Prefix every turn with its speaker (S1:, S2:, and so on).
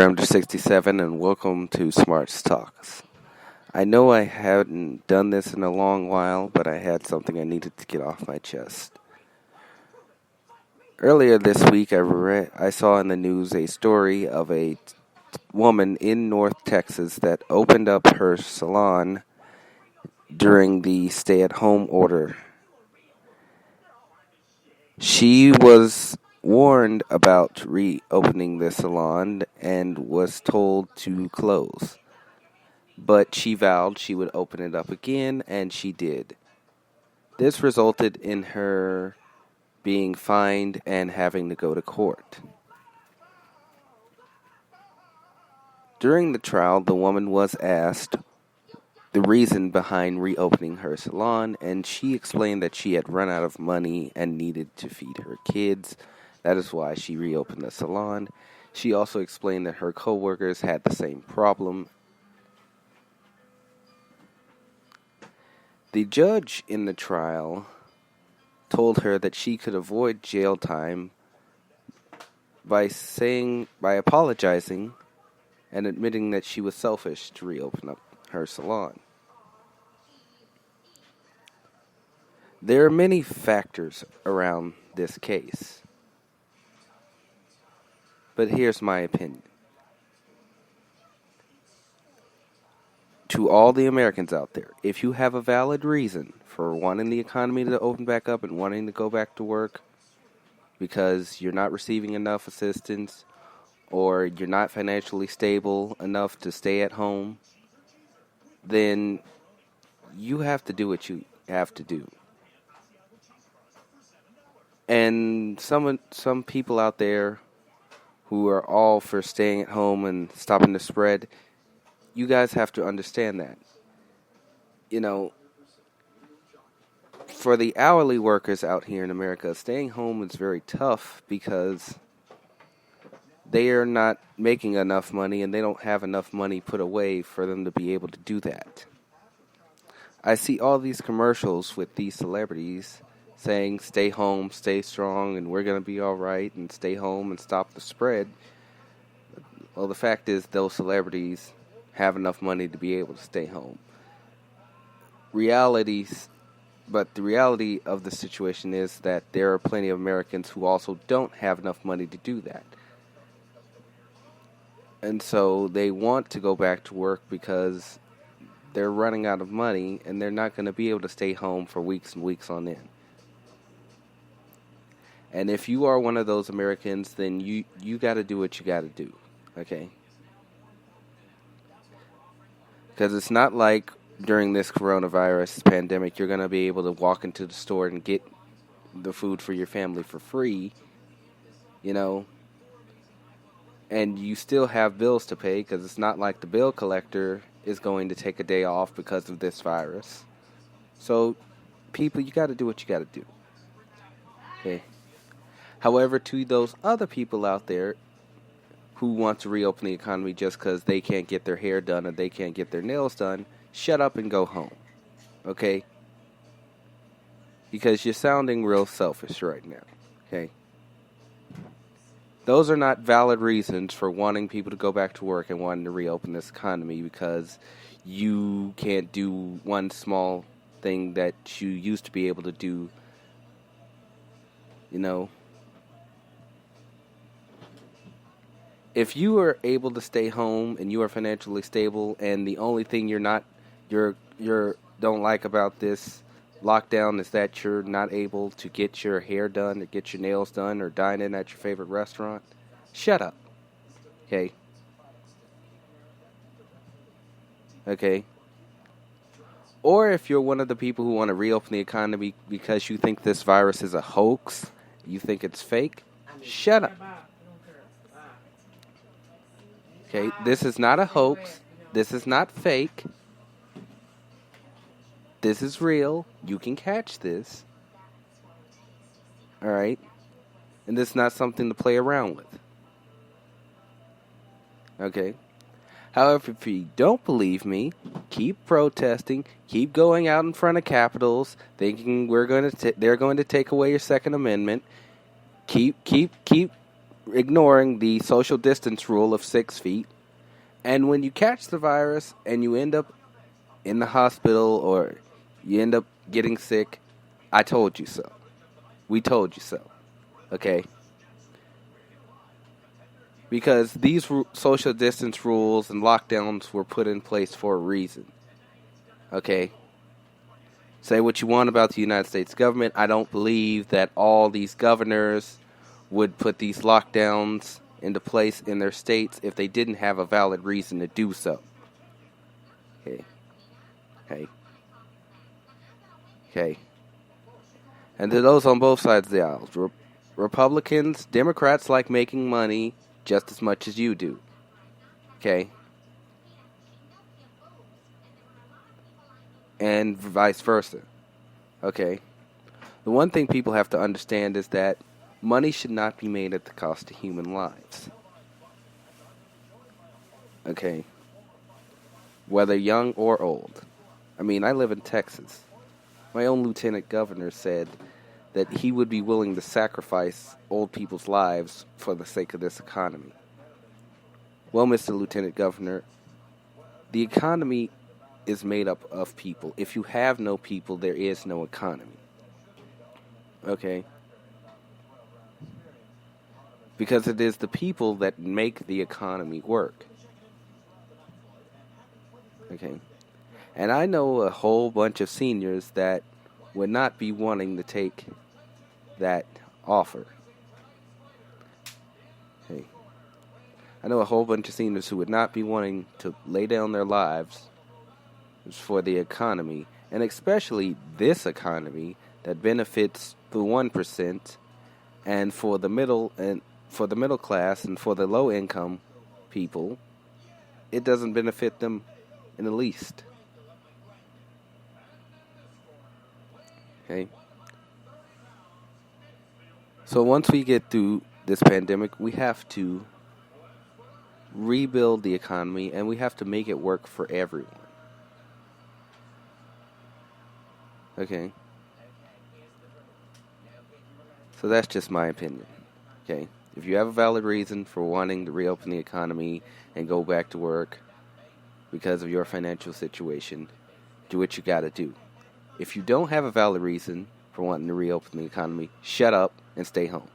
S1: Ingramder67 and welcome to Smarts Talks. I know I hadn't done this in a long while, but I had something I needed to get off my chest. Earlier this week, I saw in the news a story of a woman in North Texas that opened up her salon during the stay-at-home order. She was warned about reopening the salon and was told to close. But she vowed she would open it up again, and she did. This resulted in her being fined and having to go to court. During the trial, the woman was asked the reason behind reopening her salon, and she explained that she had run out of money and needed to feed her kids. That is why she reopened the salon. She also explained that her coworkers had the same problem. The judge in the trial told her that she could avoid jail time by apologizing and admitting that she was selfish to reopen up her salon. There are many factors around this case, but here's my opinion. To all the Americans out there, if you have a valid reason for wanting the economy to open back up and wanting to go back to work because you're not receiving enough assistance or you're not financially stable enough to stay at home, then you have to do what you have to do. And some people out there who are all for staying at home and stopping the spread, you guys have to understand that. You know, for the hourly workers out here in America, staying home is very tough because they are not making enough money and they don't have enough money put away for them to be able to do that. I see all these commercials with these celebrities saying, stay home, stay strong, and we're going to be all right, and stay home and stop the spread. Well, the fact is, those celebrities have enough money to be able to stay home. But the reality of the situation is that there are plenty of Americans who also don't have enough money to do that. And so they want to go back to work because they're running out of money and they're not going to be able to stay home for weeks and weeks on end. And if you are one of those Americans, then you got to do what you got to do, okay? Because it's not like during this coronavirus pandemic, you're going to be able to walk into the store and get the food for your family for free, you know? And you still have bills to pay because it's not like the bill collector is going to take a day off because of this virus. So, people, you got to do what you got to do, okay? However, to those other people out there who want to reopen the economy just because they can't get their hair done or they can't get their nails done, shut up and go home, okay? Because you're sounding real selfish right now, okay? Those are not valid reasons for wanting people to go back to work and wanting to reopen this economy because you can't do one small thing that you used to be able to do, you know? If you are able to stay home and you are financially stable, and the only thing you don't like about this lockdown is that you're not able to get your hair done or get your nails done or dine in at your favorite restaurant, shut up. Okay? Okay? Or if you're one of the people who want to reopen the economy because you think this virus is a hoax, you think it's fake, shut up. Okay, this is not a hoax. This is not fake. This is real. You can catch this. Alright? And this is not something to play around with. Okay? However, if you don't believe me, keep protesting. Keep going out in front of capitals, thinking they're going to take away your Second Amendment. Keep ignoring the social distance rule of 6 feet. And when you catch the virus and you end up in the hospital or you end up getting sick, I told you so. We told you so. Okay? Because these social distance rules and lockdowns were put in place for a reason. Okay? Say what you want about the United States government. I don't believe that all these governors would put these lockdowns into place in their states if they didn't have a valid reason to do so. Okay. Okay. And to those on both sides of the aisle, Republicans, Democrats like making money just as much as you do. Okay? And vice versa. Okay? The one thing people have to understand is that money should not be made at the cost of human lives. Okay? Whether young or old. I mean, I live in Texas. My own lieutenant governor said that he would be willing to sacrifice old people's lives for the sake of this economy. Well, Mr. Lieutenant Governor, the economy is made up of people. If you have no people, there is no economy. Okay? Because it is the people that make the economy work. Okay? And I know a whole bunch of seniors that would not be wanting to take that offer. Okay? I know a whole bunch of seniors who would not be wanting to lay down their lives for the economy, and especially this economy that benefits the 1% and for the middle class and for the low income people, it doesn't benefit them in the least. Okay? So once we get through this pandemic, we have to rebuild the economy and we have to make it work for everyone. Okay? So that's just my opinion. Okay? If you have a valid reason for wanting to reopen the economy and go back to work because of your financial situation, do what you gotta do. If you don't have a valid reason for wanting to reopen the economy, shut up and stay home.